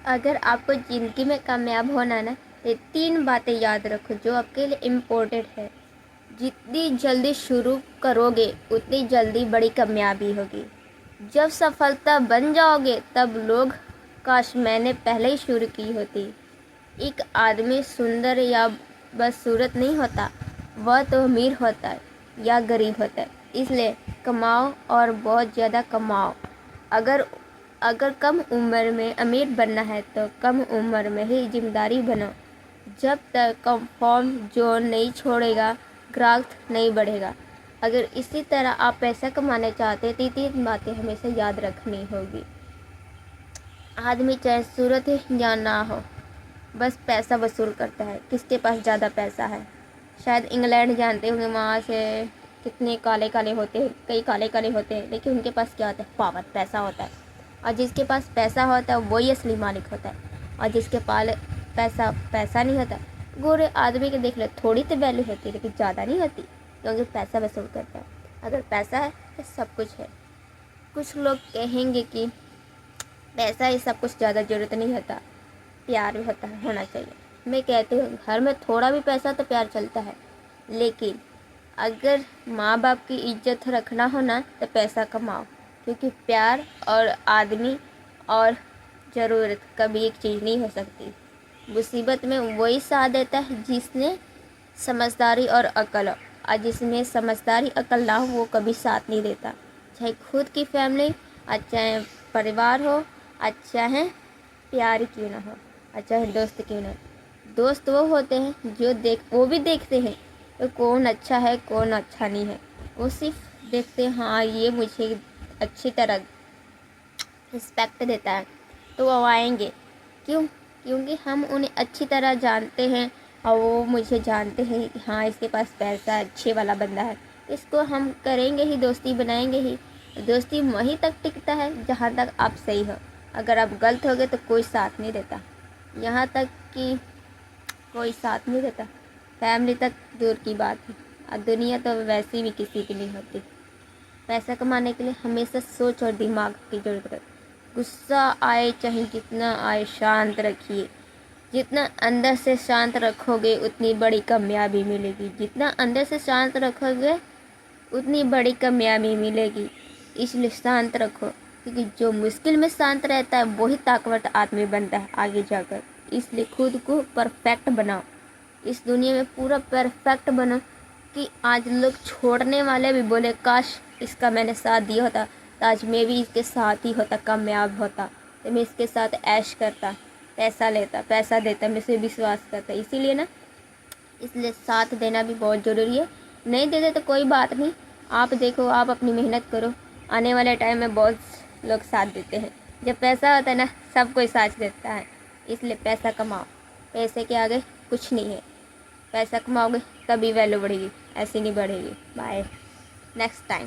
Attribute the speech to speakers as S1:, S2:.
S1: اگر آپ کو زندگی میں کامیاب ہونا نا تو 3 باتیں یاد رکھو جو آپ کے لیے امپورٹنٹ ہے۔ جتنی جلدی شروع کرو گے اتنی جلدی بڑی کامیابی ہوگی۔ جب سفلتا بن جاؤ گے تب لوگ کاش میں نے پہلے ہی شروع کی ہوتی۔ ایک آدمی سندر یا بدصورت نہیں ہوتا، وہ تو امیر ہوتا ہے یا غریب ہوتا ہے۔ اس لیے کماؤ اور بہت زیادہ کماؤ۔ اگر کم عمر میں امیر بننا ہے تو کم عمر میں ہی ذمہ داری بنو۔ جب تک کمفرٹ زون نہیں چھوڑے گا گراہک نہیں بڑھے گا۔ اگر اسی طرح آپ پیسہ کمانا چاہتے ہیں تو 3 باتیں ہمیشہ یاد رکھنی ہوگی۔ آدمی چاہے صورت ہی یا نہ ہو بس پیسہ وصول کرتا ہے۔ کس کے پاس زیادہ پیسہ ہے؟ شاید انگلینڈ جانتے ہوں گے، وہاں سے کتنے کالے کالے ہوتے ہیں، کئی کالے کالے ہوتے ہیں، لیکن ان کے پاس کیا ہوتا ہے؟ پاور، پیسہ ہوتا ہے۔ اور جس کے پاس پیسہ ہوتا ہے وہی اصلی مالک ہوتا ہے، اور جس کے پاس پیسہ نہیں ہوتا، گورے آدمی کے دیکھ لو تھوڑی تو ویلیو ہوتی ہے لیکن زیادہ نہیں ہوتی، کیونکہ پیسہ وصول کرتا ہے۔ اگر پیسہ ہے تو سب کچھ ہے۔ کچھ لوگ کہیں گے کہ پیسہ ہی سب کچھ، زیادہ ضرورت نہیں ہوتا، پیار بھی ہونا چاہیے۔ میں کہتی ہوں گھر میں تھوڑا بھی پیسہ تو پیار چلتا ہے، لیکن اگر ماں باپ کی عزت رکھنا ہونا تو پیسہ کماؤ، کیونکہ پیار اور آدمی اور ضرورت کبھی ایک چیز نہیں ہو سکتی۔ مصیبت میں وہی ساتھ دیتا ہے جس نے سمجھداری اور عقل ہو، اور جس میں سمجھداری عقل نہ ہو وہ کبھی ساتھ نہیں دیتا۔ چاہے خود کی فیملی، چاہے پریوار ہو، چاہے پیار کیوں نہ ہو، چاہے دوست کیوں نہ ہو۔ دوست وہ ہوتے ہیں جو وہ بھی دیکھتے ہیں کہ کون اچھا ہے کون اچھا نہیں ہے۔ وہ صرف دیکھتے ہیں ہاں یہ مجھے اچھی طرح رسپیکٹ دیتا ہے تو وہ آئیں گے۔ کیونکہ ہم انہیں اچھی طرح جانتے ہیں اور وہ مجھے جانتے ہیں کہ ہاں اس کے پاس پیسہ اچھے والا بندہ ہے، اس کو ہم کریں گے ہی، دوستی بنائیں گے ہی۔ دوستی وہیں تک ٹکتا ہے جہاں تک آپ صحیح ہو۔ اگر آپ غلط ہو گئے تو کوئی ساتھ نہیں دیتا، یہاں تک کہ کوئی ساتھ نہیں دیتا، فیملی تک دور کی بات ہے، اور دنیا تو ویسی بھی کسی کی نہیں ہوتی۔ پیسہ کمانے کے لیے ہمیشہ سوچ اور دماغ کی ضرورت ہے۔ غصہ آئے چاہے جتنا آئے شانت رکھیے۔ جتنا اندر سے شانت رکھو گے اتنی بڑی کامیابی ملے گی، جتنا اندر سے شانت رکھو گے اتنی بڑی کامیابی ملے گی۔ اس لیے شانت رکھو، کیونکہ جو مشکل میں شانت رہتا ہے وہی طاقتور آدمی بنتا ہے آگے جا کر۔ اس لیے خود کو پرفیکٹ بناؤ، اس دنیا میں پورا پرفیکٹ بنو کہ آج لوگ چھوڑنے والے بھی بولے کاش اس کا میں نے ساتھ دیا ہوتا تو آج میں بھی اس کے ساتھ ہی ہوتا، کامیاب ہوتا، تو میں اس کے ساتھ عیش کرتا، پیسہ لیتا، پیسہ دیتا، میں سے وشواس کرتا۔ اسی لیے نا، اس لیے ساتھ دینا بھی بہت ضروری ہے۔ نہیں دیتے تو کوئی بات نہیں، آپ دیکھو، آپ اپنی محنت کرو، آنے والے ٹائم میں بہت لوگ ساتھ دیتے ہیں۔ جب پیسہ ہوتا ہے نا سب کوئی ساتھ دیتا ہے۔ اس لیے پیسہ کماؤ، پیسے کے آگے کچھ نہیں ہے۔ پیسہ کماؤ گے تبھی ویلیو بڑھے گی، ایسے نہیں بڑھے گی۔ Bye, next time.